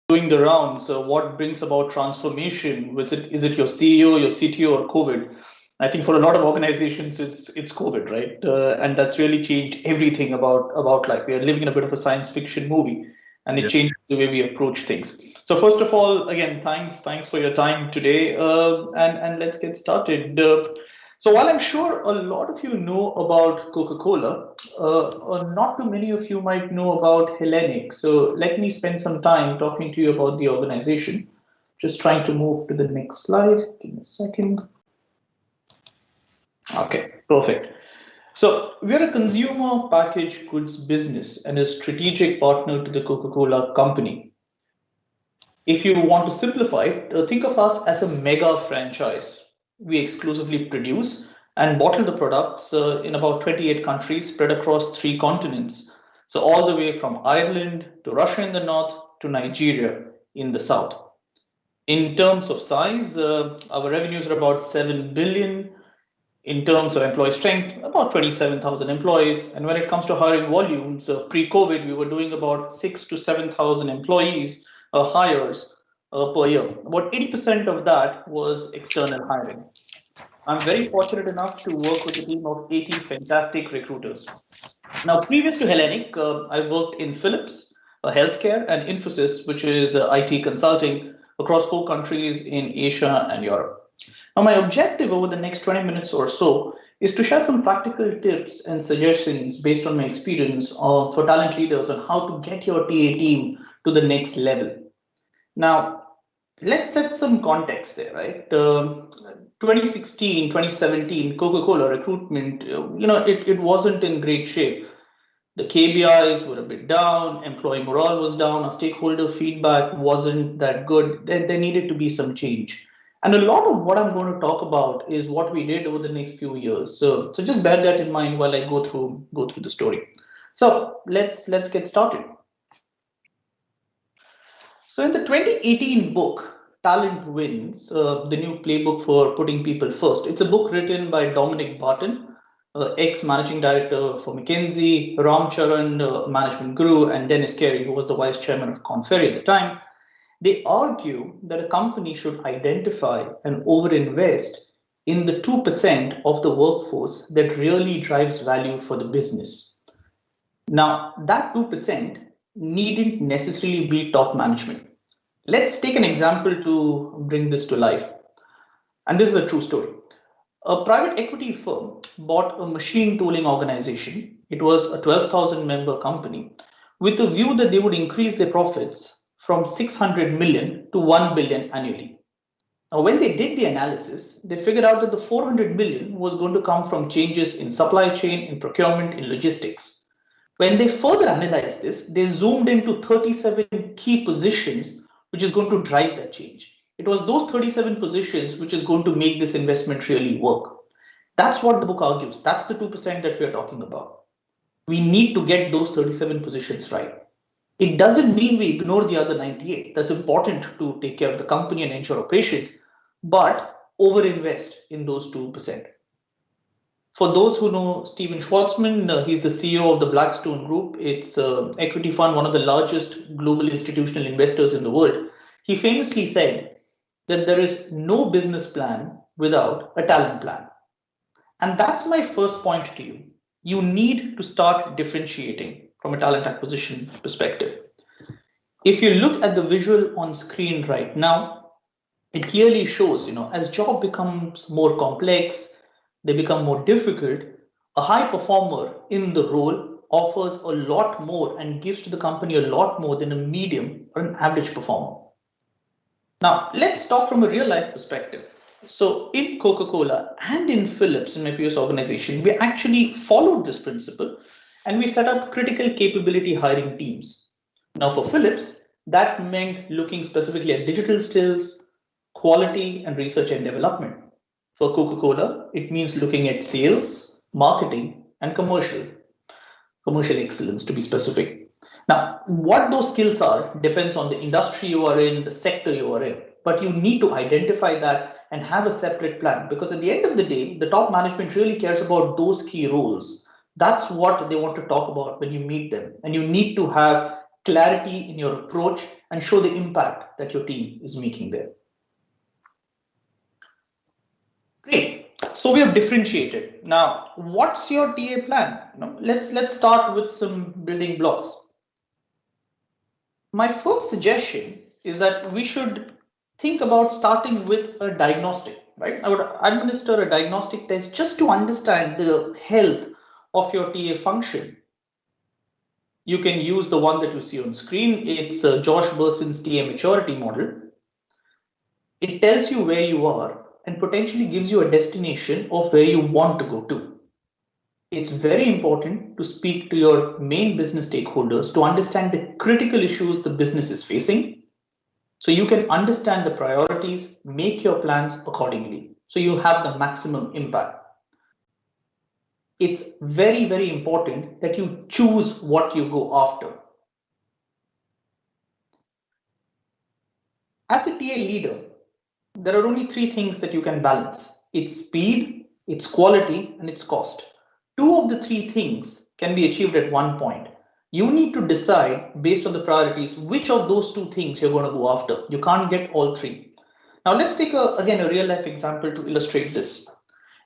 doing the rounds. What brings about transformation? Is it your CEO, your CTO, or COVID? I think for a lot of organizations, it's COVID, right? And that's really changed everything about life. We are living in a bit of a science fiction movie, and it changes the way we approach things. So first of all, again, thanks for your time today, and let's get started. So while I'm sure a lot of you know about Coca-Cola, not too many of you might know about Hellenic. So let me spend some time talking to you about the organization. Just trying to move to the next slide. Give me a second. Okay, perfect. So we're a consumer packaged goods business and a strategic partner to the Coca-Cola company. If you want to simplify it, think of us as a mega franchise. We exclusively produce and bottle the products in about 28 countries spread across 3 continents. So all the way from Ireland to Russia in the north to Nigeria in the south. In terms of size, our revenues are about 7 billion. In terms of employee strength, about 27,000 employees. And when it comes to hiring volumes, pre-COVID, we were doing about 6,000 to 7,000 employees hires per year. About 80% of that was external hiring. I'm very fortunate enough to work with a team of 80 fantastic recruiters. Now, previous to Hellenic, I worked in Philips, healthcare, and Infosys, which is IT consulting across 4 countries in Asia and Europe. Now, my objective over the next 20 minutes or so is to share some practical tips and suggestions based on my experience for talent leaders on how to get your TA team to the next level. Now, let's set some context there, right? 2016, 2017, Coca-Cola recruitment, it wasn't in great shape. The KBIs were a bit down, employee morale was down, our stakeholder feedback wasn't that good. There needed to be some change. And a lot of what I'm going to talk about is what we did over the next few years. So just bear that in mind while I go through the story. So let's get started. So in the 2018 book, Talent Wins, the new playbook for putting people first. It's a book written by Dominic Barton, ex-managing director for McKinsey, Ram Charan, management guru, and Dennis Carey, who was the vice chairman of Korn Ferry at the time. They argue that a company should identify and overinvest in the 2% of the workforce that really drives value for the business. Now, that 2% needn't necessarily be top management. Let's take an example to bring this to life. And this is a true story. A private equity firm bought a machine tooling organization. It was a 12,000 member company with a view that they would increase their profits from 600 million to 1 billion annually. Now, when they did the analysis, they figured out that the 400 million was going to come from changes in supply chain, in procurement, in logistics. When they further analyzed this, they zoomed into 37 key positions, which is going to drive that change. It was those 37 positions which is going to make this investment really work. That's what the book argues. That's the 2% that we're talking about. We need to get those 37 positions right. It doesn't mean we ignore the other 98. That's important to take care of the company and ensure operations, but overinvest in those 2%. For those who know Steven Schwarzman, he's the CEO of the Blackstone Group. It's an equity fund, one of the largest global institutional investors in the world. He famously said that there is no business plan without a talent plan. And that's my first point to you. You need to start differentiating from a talent acquisition perspective. If you look at the visual on screen right now, it clearly shows, as job becomes more complex, they become more difficult, a high performer in the role offers a lot more and gives to the company a lot more than a medium or an average performer. Now, let's talk from a real life perspective. So in Coca-Cola and in Philips, in my previous organization, we actually followed this principle and we set up critical capability hiring teams. Now for Philips, that meant looking specifically at digital skills, quality, and research and development. For Coca-Cola, it means looking at sales, marketing, and commercial excellence to be specific. Now, what those skills are depends on the industry you are in, the sector you are in, but you need to identify that and have a separate plan, because at the end of the day, the top management really cares about those key roles. That's what they want to talk about when you meet them, and you need to have clarity in your approach, and show the impact that your team is making there. Great. So we have differentiated. Now, what's your TA plan? Let's start with some building blocks. My first suggestion is that we should think about starting with a diagnostic, right? I would administer a diagnostic test just to understand the health of your TA function. You can use the one that you see on screen. It's Josh Berson's TA maturity model. It tells you where you are and potentially gives you a destination of where you want to go to. It's very important to speak to your main business stakeholders to understand the critical issues the business is facing, so you can understand the priorities, make your plans accordingly, so you have the maximum impact. It's very, very important that you choose what you go after. As a TA leader, there are only three things that you can balance. It's speed, it's quality, and it's cost. Two of the three things can be achieved at one point. You need to decide based on the priorities which of those two things you're going to go after. You can't get all three. Now let's take again a real life example to illustrate this.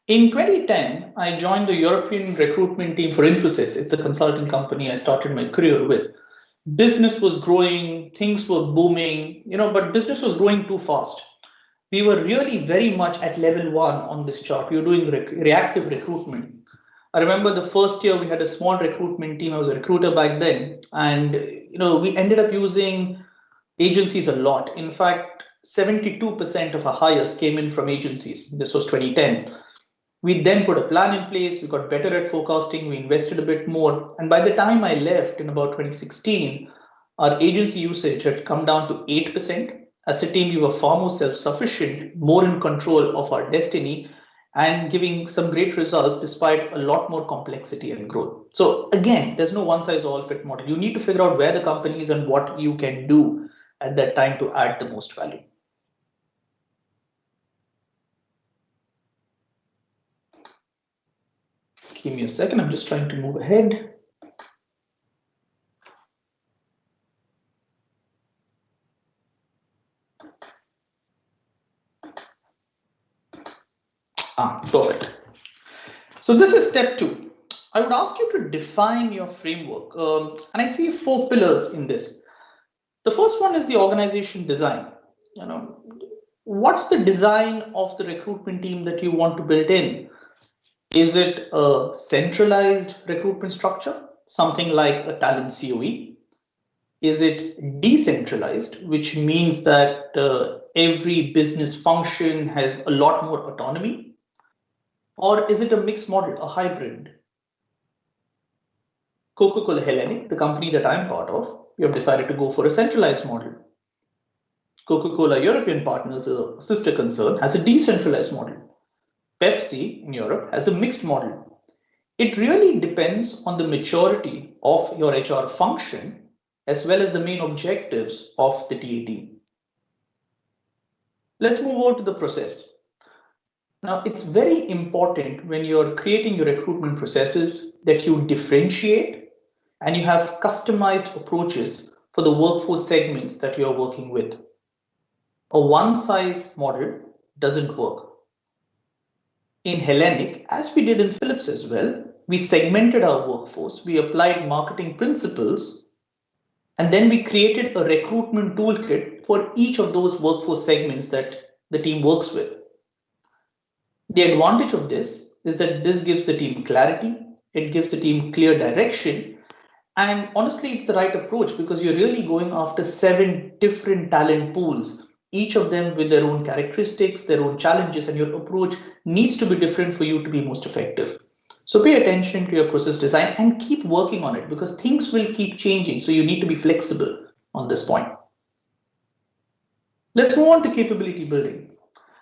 In 2010, I joined the European recruitment team for Infosys. It's a consulting company I started my career with. Business was growing, things were booming, but business was growing too fast. We were really very much at level 1 on this chart. We were doing reactive recruitment. I remember the first year we had a small recruitment team. I was a recruiter back then, and we ended up using agencies a lot. In fact, 72% of our hires came in from agencies. This was 2010. We then put a plan in place. We got better at forecasting. We invested a bit more. And by the time I left in about 2016, our agency usage had come down to 8%. As a team, we were far more self-sufficient, more in control of our destiny, and giving some great results despite a lot more complexity and growth. So again, there's no one-size-all-fit model. You need to figure out where the company is and what you can do at that time to add the most value. Give me a second. I'm just trying to move ahead. Perfect. So this is step 2. I would ask you to define your framework. And I see 4 pillars in this. The first one is the organization design. What's the design of the recruitment team that you want to build in? Is it a centralized recruitment structure, something like a talent COE? Is it decentralized, which means that every business function has a lot more autonomy? Or is it a mixed model, a hybrid? Coca-Cola Hellenic, the company that I'm part of, we have decided to go for a centralized model. Coca-Cola European Partners, a sister concern, has a decentralized model. Pepsi in Europe has a mixed model. It really depends on the maturity of your HR function as well as the main objectives of the TA team. Let's move on to the process. Now, it's very important when you're creating your recruitment processes that you differentiate and you have customized approaches for the workforce segments that you're working with. A one-size model doesn't work. In Hellenic, as we did in Philips as well, we segmented our workforce, we applied marketing principles, and then we created a recruitment toolkit for each of those workforce segments that the team works with. The advantage of this is that this gives the team clarity, it gives the team clear direction, and honestly, it's the right approach because you're really going after 7 different talent pools, each of them with their own characteristics, their own challenges, and your approach needs to be different for you to be most effective. So pay attention to your process design and keep working on it because things will keep changing. So you need to be flexible on this point. Let's move on to capability building.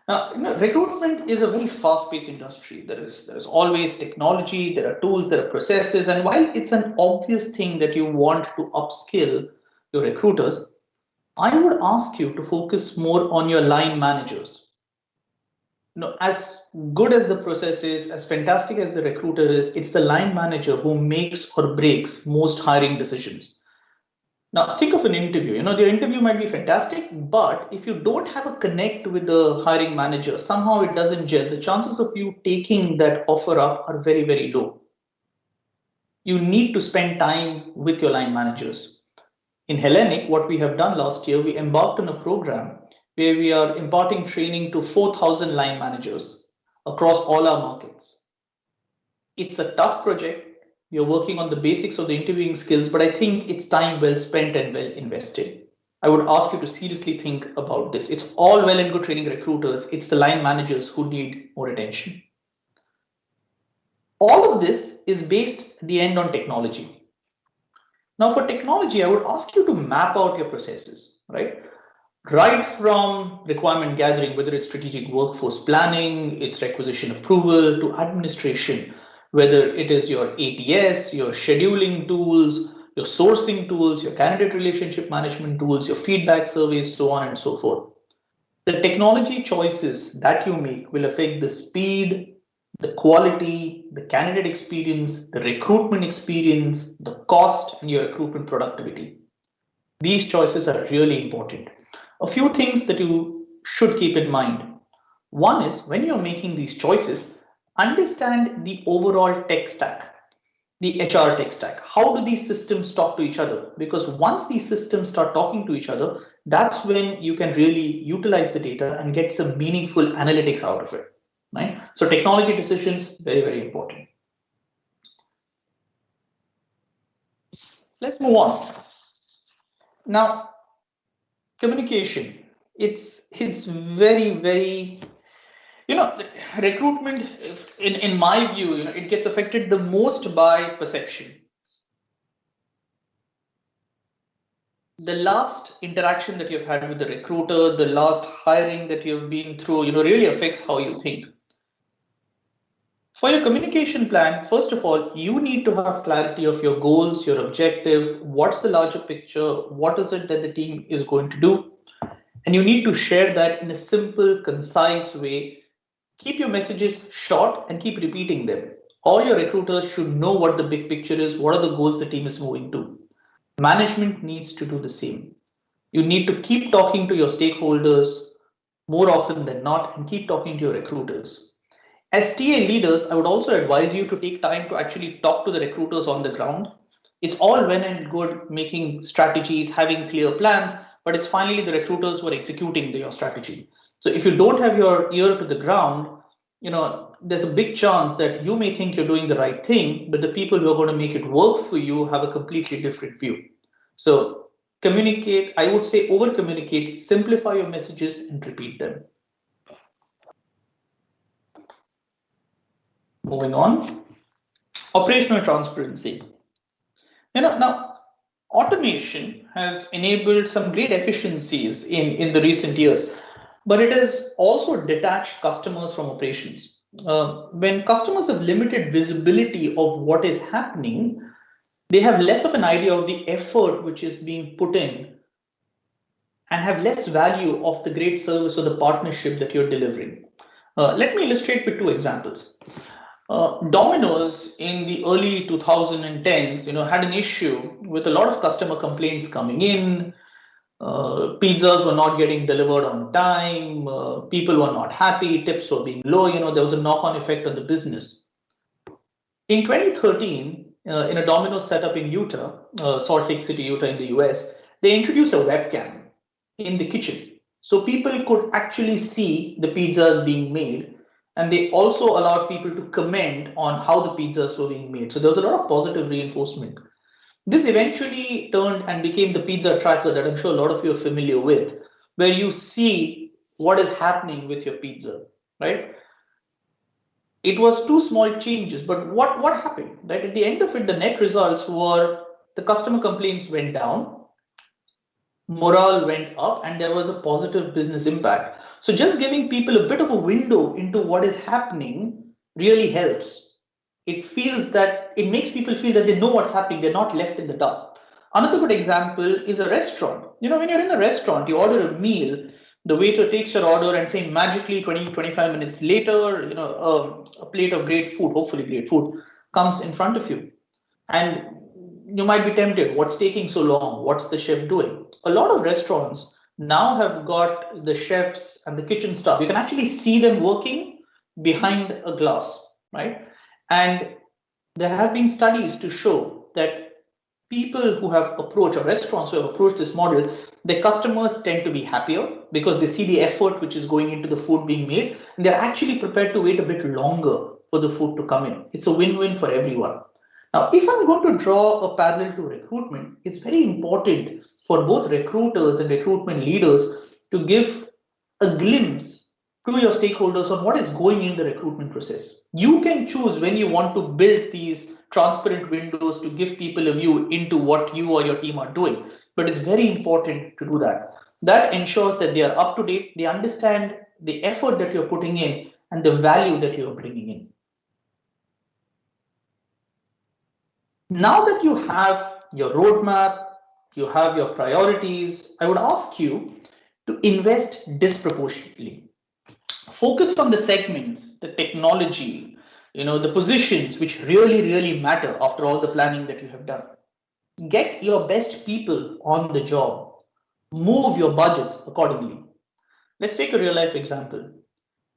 Now, recruitment is a very fast-paced industry. There is always technology, there are tools, there are processes, and while it's an obvious thing that you want to upskill your recruiters, I would ask you to focus more on your line managers. As good as the process is, as fantastic as the recruiter is, it's the line manager who makes or breaks most hiring decisions. Now, think of an interview. The interview might be fantastic, but if you don't have a connect with the hiring manager, somehow it doesn't gel. The chances of you taking that offer up are very, very low. You need to spend time with your line managers. In Hellenic, what we have done last year, we embarked on a program where we are imparting training to 4,000 line managers across all our markets. It's a tough project. We are working on the basics of the interviewing skills, but I think it's time well spent and well invested. I would ask you to seriously think about this. It's all well and good training recruiters. It's the line managers who need more attention. All of this is based at the end on technology. Now, for technology, I would ask you to map out your processes, right? Right from requirement gathering, whether it's strategic workforce planning, it's requisition approval, to administration, whether it is your ATS, your scheduling tools, your sourcing tools, your candidate relationship management tools, your feedback surveys, so on and so forth. The technology choices that you make will affect the speed, the quality, the candidate experience, the recruitment experience, the cost, and your recruitment productivity. These choices are really important. A few things that you should keep in mind. One is when you're making these choices, understand the overall tech stack, the HR tech stack. How do these systems talk to each other? Because once these systems start talking to each other, that's when you can really utilize the data and get some meaningful analytics out of it. Right? So technology decisions, very, very important. Let's move on. Now, communication. It's very, very, recruitment, in my view, it gets affected the most by perception. The last interaction that you've had with the recruiter, the last hiring that you've been through, really affects how you think. For your communication plan, first of all, you need to have clarity of your goals, your objective, what's the larger picture, what is it that the team is going to do, and you need to share that in a simple, concise way. Keep your messages short and keep repeating them. All your recruiters should know what the big picture is, what are the goals the team is moving to. Management needs to do the same. You need to keep talking to your stakeholders more often than not and keep talking to your recruiters. As TA leaders, I would also advise you to take time to actually talk to the recruiters on the ground. It's all well and good making strategies, having clear plans, but it's finally the recruiters who are executing your strategy. So if you don't have your ear to the ground, there's a big chance that you may think you're doing the right thing, but the people who are going to make it work for you have a completely different view. So communicate, I would say over communicate, simplify your messages and repeat them. Moving on, operational transparency. Now automation has enabled some great efficiencies in the recent years, but it has also detached customers from operations. When customers have limited visibility of what is happening, they have less of an idea of the effort which is being put in and have less value of the great service or the partnership that you're delivering. Let me illustrate with two examples. Domino's in the early 2010s, had an issue with a lot of customer complaints coming in. Pizzas were not getting delivered on time. People were not happy. Tips were being low. There was a knock-on effect on the business. In 2013, in a Domino's setup in Utah, Salt Lake City, Utah, in the US, they introduced a webcam in the kitchen, so people could actually see the pizzas being made. And they also allowed people to comment on how the pizzas were being made. So there was a lot of positive reinforcement. This eventually turned and became the pizza tracker that I'm sure a lot of you are familiar with, where you see what is happening with your pizza, right? It was two small changes, but what happened? Right? At the end of it, the net results were the customer complaints went down, morale went up, and there was a positive business impact. So just giving people a bit of a window into what is happening really helps. It makes people feel that they know what's happening, they're not left in the dark. Another good example is a restaurant. When you're in a restaurant, you order a meal, the waiter takes your order and say magically 20-25 minutes later, a plate of great food, hopefully great food, comes in front of you. And you might be tempted. What's taking so long? What's the chef doing? A lot of restaurants now have got the chefs and the kitchen staff. You can actually see them working behind a glass, right? And there have been studies to show that people who have approached, or restaurants who have approached this model, their customers tend to be happier because they see the effort which is going into the food being made, and they're actually prepared to wait a bit longer for the food to come in. It's a win-win for everyone. Now, if I'm going to draw a parallel to recruitment, it's very important for both recruiters and recruitment leaders to give a glimpse to your stakeholders on what is going in the recruitment process. You can choose when you want to build these transparent windows to give people a view into what you or your team are doing. But it's very important to do that. That ensures that they are up to date, they understand the effort that you're putting in and the value that you're bringing in. Now that you have your roadmap, you have your priorities, I would ask you to invest disproportionately. Focus on the segments, the technology, the positions which really matter after all the planning that you have done. Get your best people on the job. Move your budgets accordingly. Let's take a real life example.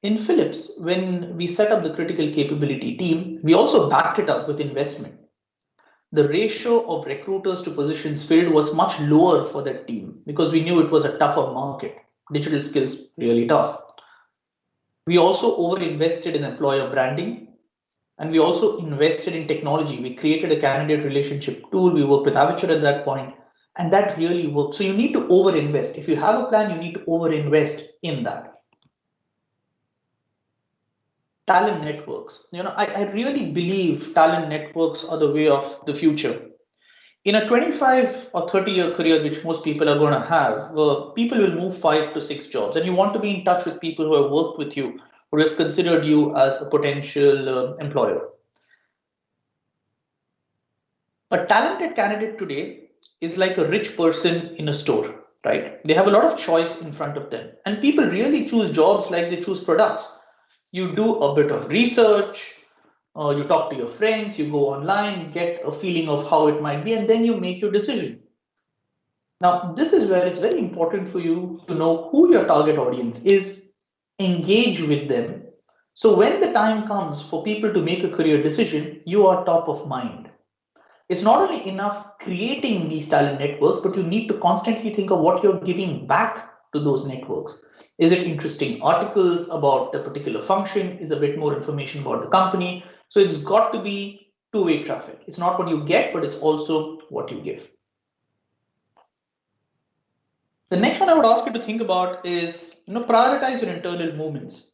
In Philips, when we set up the critical capability team, we also backed it up with investment. The ratio of recruiters to positions filled was much lower for that team because we knew it was a tougher market. Digital skills really tough. We also over-invested in employer branding, and we also invested in technology. We created a candidate relationship tool. We worked with Avature at that point, and that really worked. So you need to over-invest. If you have a plan, you need to over-invest in that. Talent networks. I really believe talent networks are the way of the future. In a 25 or 30-year career, which most people are going to have, people will move 5 to 6 jobs, and you want to be in touch with people who have worked with you or have considered you as a potential employer. A talented candidate today is like a rich person in a store, right? They have a lot of choice in front of them, and people really choose jobs like they choose products. You do a bit of research, you talk to your friends, you go online, get a feeling of how it might be, and then you make your decision. Now, this is where it's very important for you to know who your target audience is, engage with them. So when the time comes for people to make a career decision, you are top of mind. It's not only enough creating these talent networks, but you need to constantly think of what you're giving back to those networks. Is it interesting articles about the particular function? Is a bit more information about the company? So it's got to be two-way traffic. It's not what you get, but it's also what you give. The next one I would ask you to think about is, prioritize your internal movements.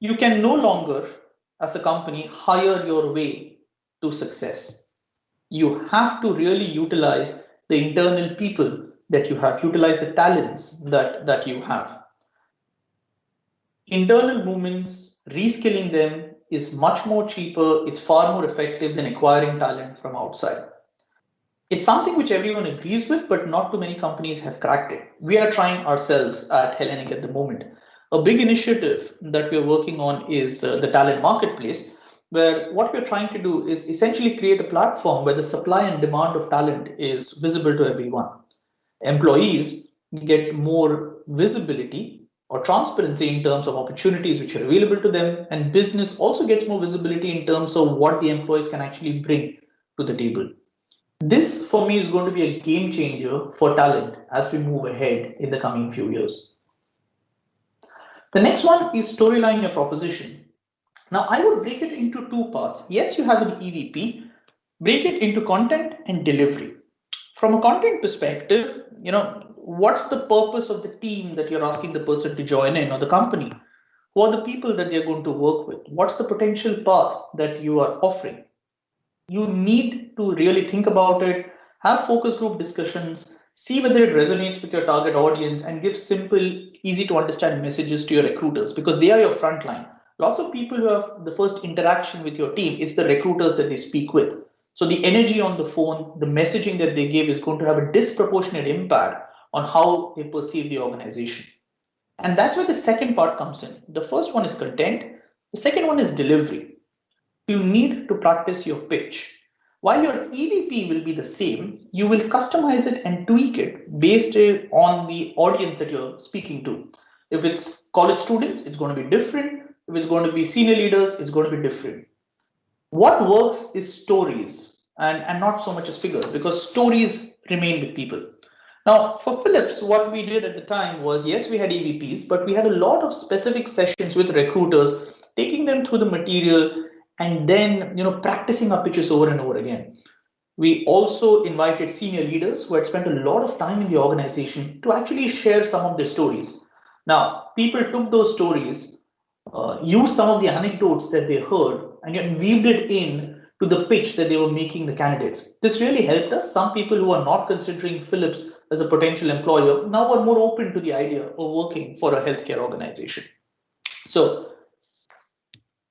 You can no longer, as a company, hire your way to success. You have to really utilize the internal people that you have, utilize the talents that you have. Internal movements, reskilling them is much more cheaper, it's far more effective than acquiring talent from outside. It's something which everyone agrees with, but not too many companies have cracked it. We are trying ourselves at Hellenic at the moment. A big initiative that we're working on is the talent marketplace, where what we're trying to do is essentially create a platform where the supply and demand of talent is visible to everyone. Employees get more visibility or transparency in terms of opportunities which are available to them, and business also gets more visibility in terms of what the employees can actually bring to the table. This, for me, is going to be a game changer for talent as we move ahead in the coming few years. The next one is storyline your proposition. Now, I would break it into two parts. Yes, you have an EVP, break it into content and delivery. From a content perspective, what's the purpose of the team that you're asking the person to join in, or the company? Who are the people that they're going to work with? What's the potential path that you are offering? You need to really think about it, have focus group discussions, see whether it resonates with your target audience, and give simple, easy to understand messages to your recruiters, because they are your front line. Lots of people who have the first interaction with your team, it's the recruiters that they speak with. So the energy on the phone, the messaging that they give is going to have a disproportionate impact on how they perceive the organization. And that's where the second part comes in. The first one is content. The second one is delivery. You need to practice your pitch. While your EVP will be the same, you will customize it and tweak it based on the audience that you're speaking to. If it's college students, it's going to be different. If it's going to be senior leaders, it's going to be different. What works is stories and not so much as figures, because stories remain with people. Now, for Philips, what we did at the time was, yes, we had EVPs, but we had a lot of specific sessions with recruiters, taking them through the material and then, practicing our pitches over and over again. We also invited senior leaders who had spent a lot of time in the organization to actually share some of their stories. Now, people took those stories, used some of the anecdotes that they heard, and yet weaved it in to the pitch that they were making the candidates. This really helped us. Some people who are not considering Philips as a potential employer now are more open to the idea of working for a healthcare organization. So,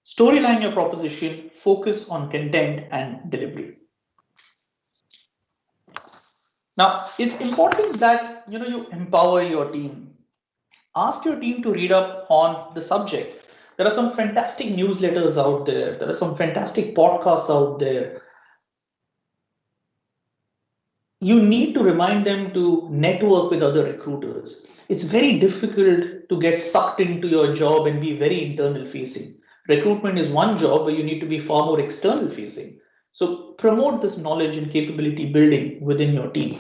storyline your proposition, focus on content and delivery. Now, it's important that you empower your team. Ask your team to read up on the subject. There are some fantastic newsletters out there. There are some fantastic podcasts out there. You need to remind them to network with other recruiters. It's very difficult to get sucked into your job and be very internal facing. Recruitment is one job where you need to be far more external facing. So promote this knowledge and capability building within your team.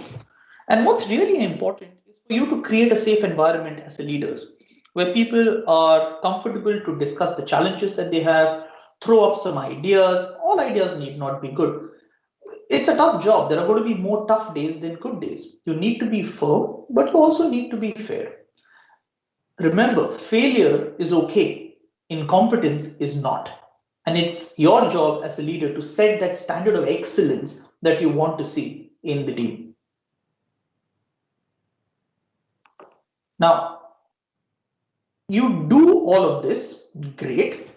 And what's really important is for you to create a safe environment as a leaders, where people are comfortable to discuss the challenges that they have, throw up some ideas. All ideas need not be good. It's a tough job. There are going to be more tough days than good days. You need to be firm, but you also need to be fair. Remember, failure is okay. Incompetence is not. And it's your job as a leader to set that standard of excellence that you want to see in the team. Now, you do all of this, great.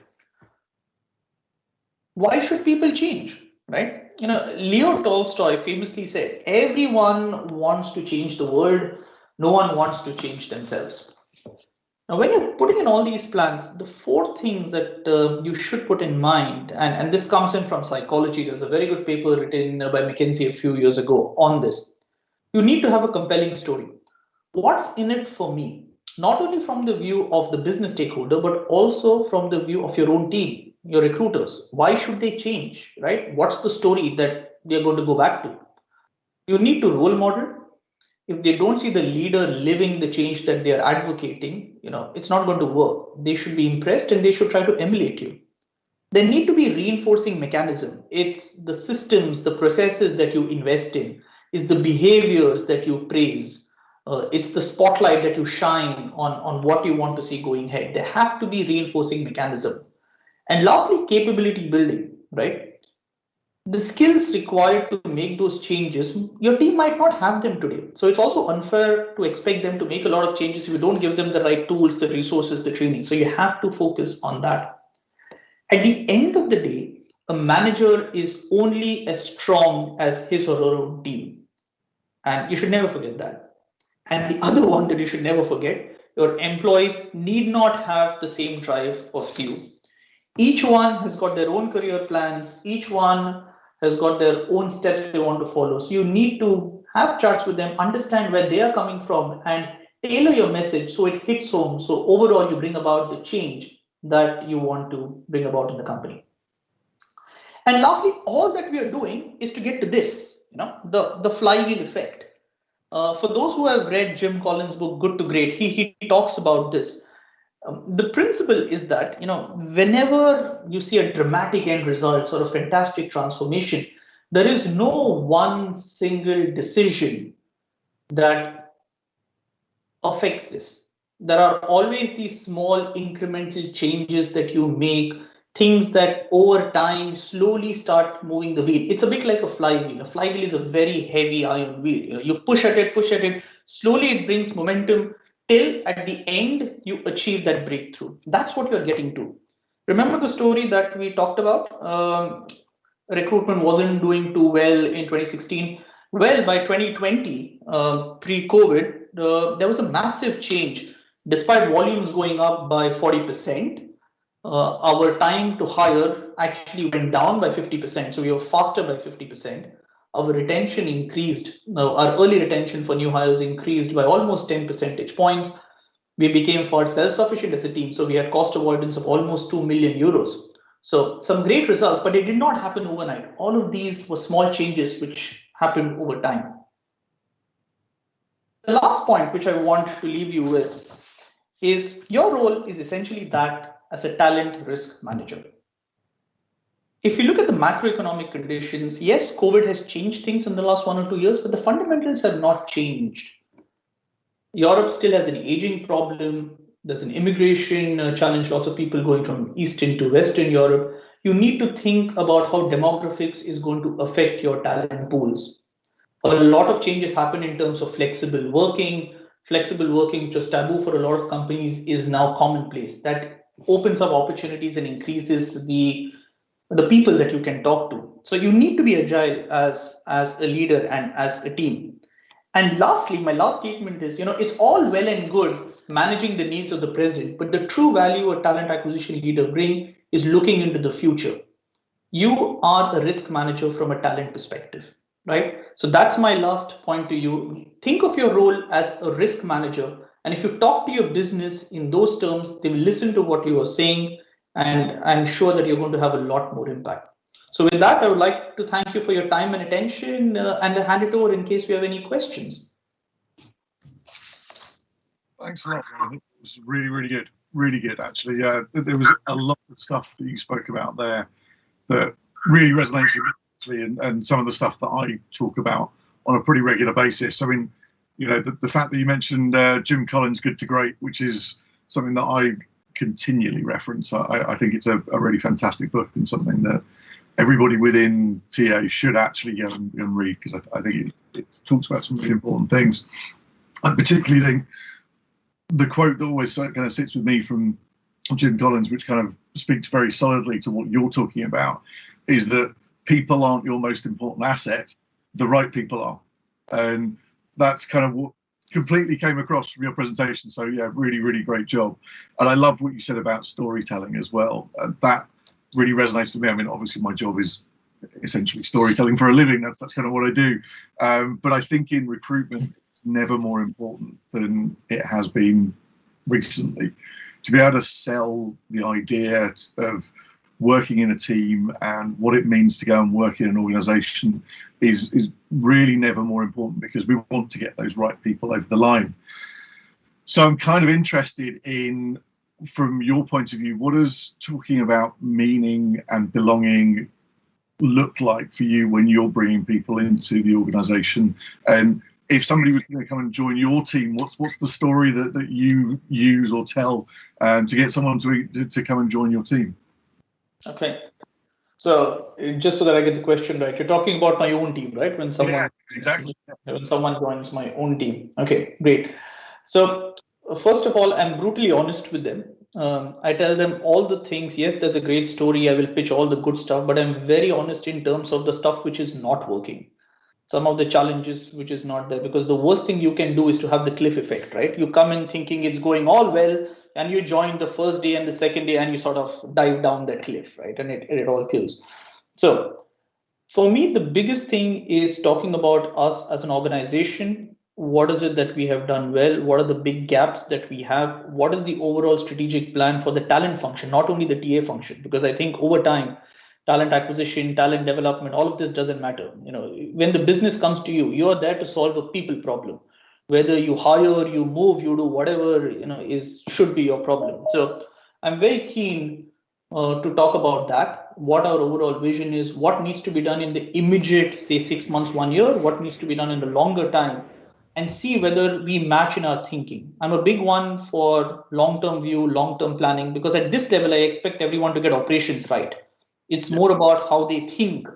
Why should people change, right? Leo Tolstoy famously said, everyone wants to change the world, no one wants to change themselves. Now, when you're putting in all these plans, the four things that you should put in mind, and this comes in from psychology, there's a very good paper written by McKinsey a few years ago on this. You need to have a compelling story. What's in it for me? Not only from the view of the business stakeholder, but also from the view of your own team, your recruiters. Why should they change, right? What's the story that they're going to go back to? You need to role model. If they don't see the leader living the change that they're advocating, it's not going to work. They should be impressed and they should try to emulate you. There need to be reinforcing mechanism. It's the systems, the processes that you invest in, it's the behaviors that you praise. It's the spotlight that you shine on what you want to see going ahead. There have to be reinforcing mechanisms. And lastly, capability building, right? The skills required to make those changes, your team might not have them today. So it's also unfair to expect them to make a lot of changes if you don't give them the right tools, the resources, the training. So you have to focus on that. At the end of the day, a manager is only as strong as his or her own team. And you should never forget that. And the other one that you should never forget, your employees need not have the same drive as you. Each one has got their own career plans. Each one has got their own steps they want to follow. So you need to have chats with them, understand where they are coming from, and tailor your message so it hits home. So overall, you bring about the change that you want to bring about in the company. And lastly, all that we are doing is to get to this, the flywheel effect. For those who have read Jim Collins' book, Good to Great, he talks about this. The principle is that, whenever you see a dramatic end result or a fantastic transformation, there is no one single decision that affects this. There are always these small incremental changes that you make, things that over time slowly start moving the wheel. It's a bit like a flywheel. A flywheel is a very heavy iron wheel. You push at it, slowly it brings momentum till at the end you achieve that breakthrough. That's what you're getting to. Remember the story that we talked about? Recruitment wasn't doing too well in 2016. Well, by 2020, pre-COVID, there was a massive change. Despite volumes going up by 40%, our time to hire actually went down by 50%. So we were faster by 50%. Our retention increased. Now, our early retention for new hires increased by almost 10 percentage points. We became far self-sufficient as a team. So we had cost avoidance of almost 2 million euros. So some great results, but it did not happen overnight. All of these were small changes which happened over time. The last point which I want to leave you with is your role is essentially that as a talent risk manager. If you look at the macroeconomic conditions, yes, COVID has changed things in the last 1 or 2 years, but the fundamentals have not changed. Europe still has an aging problem. There's an immigration challenge, lots of people going from Eastern to Western Europe. You need to think about how demographics is going to affect your talent pools. A lot of changes happen in terms of flexible working. Flexible working, just taboo for a lot of companies, is now commonplace. That opens up opportunities and increases the people that you can talk to. So you need to be agile as a leader and as a team. And lastly, my last statement is, it's all well and good managing the needs of the present, but the true value a talent acquisition leader bring is looking into the future. You are a risk manager from a talent perspective, right? So that's my last point to you. Think of your role as a risk manager. And if you talk to your business in those terms, they will listen to what you are saying. And I'm sure that you're going to have a lot more impact. So with that, I would like to thank you for your time and attention and I'll hand it over in case we have any questions. Thanks a lot, Rohit. It was really, really good. Really good, actually. Yeah, there was a lot of stuff that you spoke about there that really resonates with me, actually, and some of the stuff that I talk about on a pretty regular basis. I mean, the fact that you mentioned Jim Collins' Good to Great, which is something that I continually reference. I think it's a really fantastic book and something that everybody within TA should actually go and read, because I think it talks about some really important things. I particularly think the quote that always kind of sits with me from Jim Collins, which kind of speaks very solidly to what you're talking about, is that people aren't your most important asset, the right people are. And that's kind of what completely came across from your presentation. So yeah, really, really great job. And I love what you said about storytelling as well. That really resonates with me. I mean, obviously my job is essentially storytelling for a living. That's kind of what I do. But I think in recruitment, it's never more important than it has been recently. To be able to sell the idea of working in a team and what it means to go and work in an organization is really never more important, because we want to get those right people over the line. So I'm kind of interested in, from your point of view, what does talking about meaning and belonging look like for you when you're bringing people into the organization? And if somebody was going to come and join your team, what's the story that you use or tell to get someone to come and join your team? Okay. So just so that I get the question right, you're talking about my own team, right? When someone joins my own team. Okay, great. So first of all, I'm brutally honest with them. I tell them all the things. Yes, there's a great story. I will pitch all the good stuff, but I'm very honest in terms of the stuff which is not working. Some of the challenges which is not there, because the worst thing you can do is to have the cliff effect, right? You come in thinking it's going all well, and you join the first day and the second day and you sort of dive down that cliff, right? And it all kills. So for me, the biggest thing is talking about us as an organization. What is it that we have done well? What are the big gaps that we have? What is the overall strategic plan for the talent function, not only the TA function? Because I think over time, talent acquisition, talent development, all of this doesn't matter. When the business comes to you, you're there to solve a people problem. Whether you hire, you move, you do whatever should be your problem. So I'm very keen to talk about that. What our overall vision is, what needs to be done in the immediate, say 6 months, 1 year, what needs to be done in the longer time, and see whether we match in our thinking. I'm a big one for long-term view, long-term planning, because at this level, I expect everyone to get operations right. It's more about how they think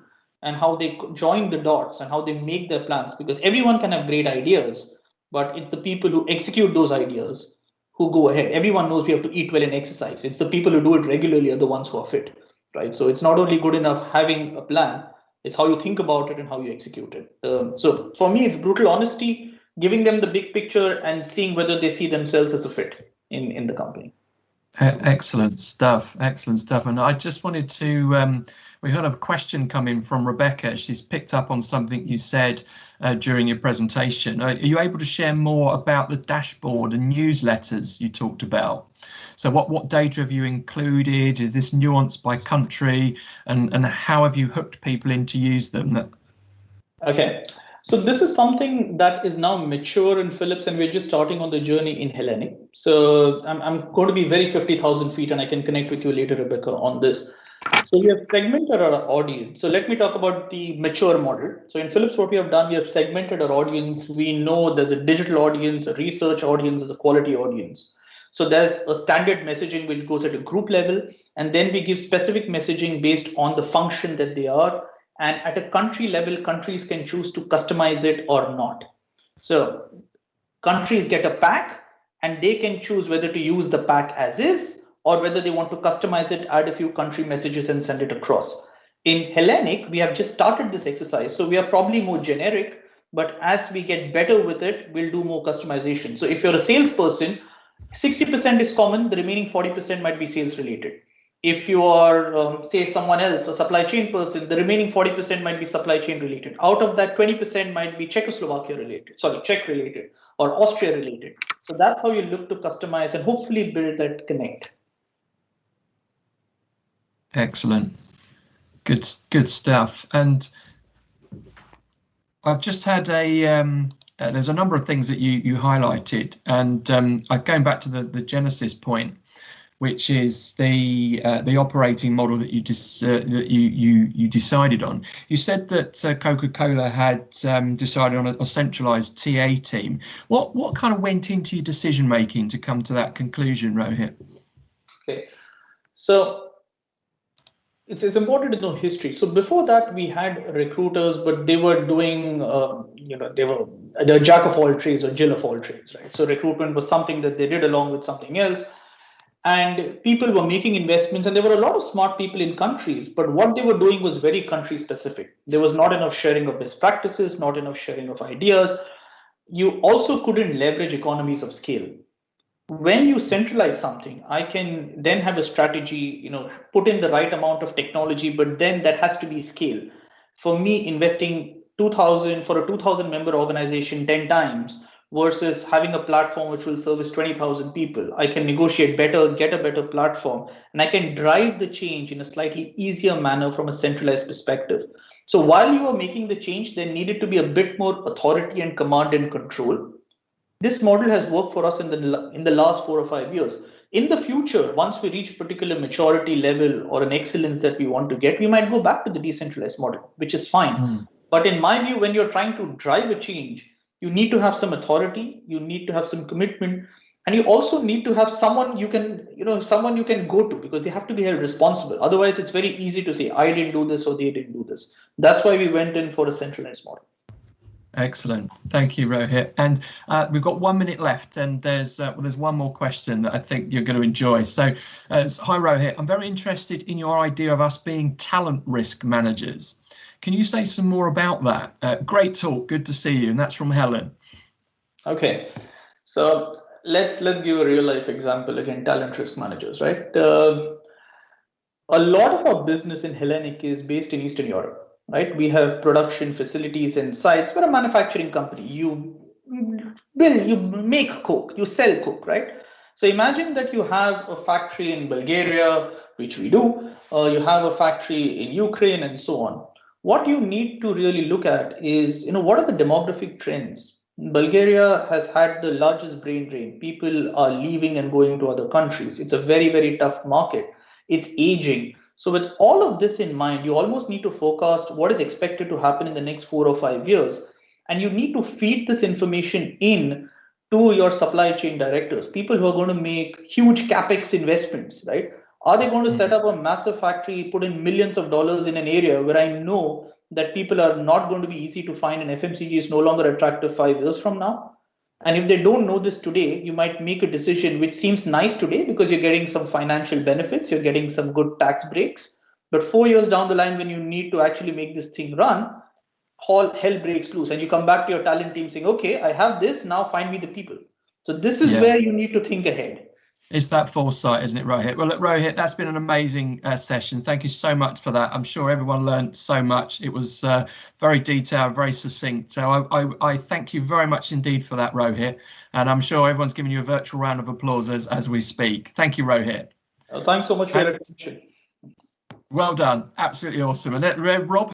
and how they join the dots and how they make their plans, because everyone can have great ideas, but it's the people who execute those ideas who go ahead. Everyone knows we have to eat well and exercise. It's the people who do it regularly are the ones who are fit, right? So it's not only good enough having a plan, it's how you think about it and how you execute it. So for me, it's brutal honesty, giving them the big picture and seeing whether they see themselves as a fit in the company. Excellent stuff. Excellent stuff. And I just wanted to, we had a question come in from Rebecca. She's picked up on something you said during your presentation. Are you able to share more about the dashboard and newsletters you talked about? So what data have you included? Is this nuanced by country? And how have you hooked people in to use them? Okay. So this is something that is now mature in Philips, and we're just starting on the journey in Hellenic. So I'm going to be very 50,000 feet, and I can connect with you later, Rebecca, on this. So we have segmented our audience. So let me talk about the mature model. So in Philips, what we have done, we have segmented our audience. We know there's a digital audience, a research audience, there's a quality audience. So there's a standard messaging which goes at a group level, and then we give specific messaging based on the function that they are. And at a country level, countries can choose to customize it or not. So countries get a pack and they can choose whether to use the pack as is or whether they want to customize it, add a few country messages and send it across. In Hellenic, we have just started this exercise. So we are probably more generic, but as we get better with it, we'll do more customization. So if you're a salesperson, 60% is common, the remaining 40% might be sales related. If you are, say, someone else, a supply chain person, the remaining 40% might be supply chain related. Out of that, 20% might be Czechoslovakia related, sorry, Czech related or Austria related. So that's how you look to customize and hopefully build that connect. Excellent. Good stuff. And I've just had there's a number of things that you highlighted, and going back to the genesis point, which is the operating model that you decided on. You said that Coca-Cola had decided on a centralized TA team. What kind of went into your decision making to come to that conclusion, Rohit? Okay, so it's important to know history. So before that, we had recruiters, but they were doing, they were the jack of all trades or Jill of all trades, right? So recruitment was something that they did along with something else. And people were making investments, and there were a lot of smart people in countries, but what they were doing was very country specific. There was not enough sharing of best practices, not enough sharing of ideas. You also couldn't leverage economies of scale. When you centralize something, I can then have a strategy, put in the right amount of technology, but then that has to be scale. For me, investing 2,000 for a 2,000 member organization 10 times versus having a platform which will service 20,000 people. I can negotiate better, get a better platform, and I can drive the change in a slightly easier manner from a centralized perspective. So while you were making the change, there needed to be a bit more authority and command and control. This model has worked for us in the last 4 or 5 years. In the future, once we reach a particular maturity level or an excellence that we want to get, we might go back to the decentralized model, which is fine. But in my view, when you're trying to drive a change, you need to have some authority, you need to have some commitment, and you also need to have someone you can, someone you can go to, because they have to be held responsible. Otherwise, it's very easy to say, I didn't do this or they didn't do this. That's why we went in for a centralized model. Excellent. Thank you, Rohit. And we've got 1 minute left, and there's one more question that I think you're going to enjoy. So, hi, Rohit. I'm very interested in your idea of us being talent risk managers. Can you say some more about that? Great talk. Good to see you. And that's from Helen. Okay. So let's give a real life example again, talent risk managers, right? A lot of our business in Hellenic is based in Eastern Europe. Right, we have production facilities and sites. We're a manufacturing company. You make Coke, you sell Coke, right? So imagine that you have a factory in Bulgaria, which we do. You have a factory in Ukraine and so on. What you need to really look at is, what are the demographic trends? Bulgaria has had the largest brain drain. People are leaving and going to other countries. It's a very, very tough market. It's aging. So with all of this in mind, you almost need to forecast what is expected to happen in the next 4 or 5 years. And you need to feed this information in to your supply chain directors, people who are going to make huge capex investments, right? Are they going to set up a massive factory, put in millions of dollars in an area where I know that people are not going to be easy to find and FMCG is no longer attractive 5 years from now? And if they don't know this today, you might make a decision which seems nice today because you're getting some financial benefits, you're getting some good tax breaks. But 4 years down the line, when you need to actually make this thing run, all hell breaks loose. And you come back to your talent team saying, okay, I have this, now find me the people. So this is where you need to think ahead. It's that foresight, isn't it, Rohit? Well, look, Rohit, that's been an amazing session. Thank you so much for that. I'm sure everyone learned so much. It was very detailed, very succinct. So I thank you very much indeed for that, Rohit. And I'm sure everyone's giving you a virtual round of applause as we speak. Thank you, Rohit. Thanks so much for your attention. Well done. Absolutely awesome. And Rob,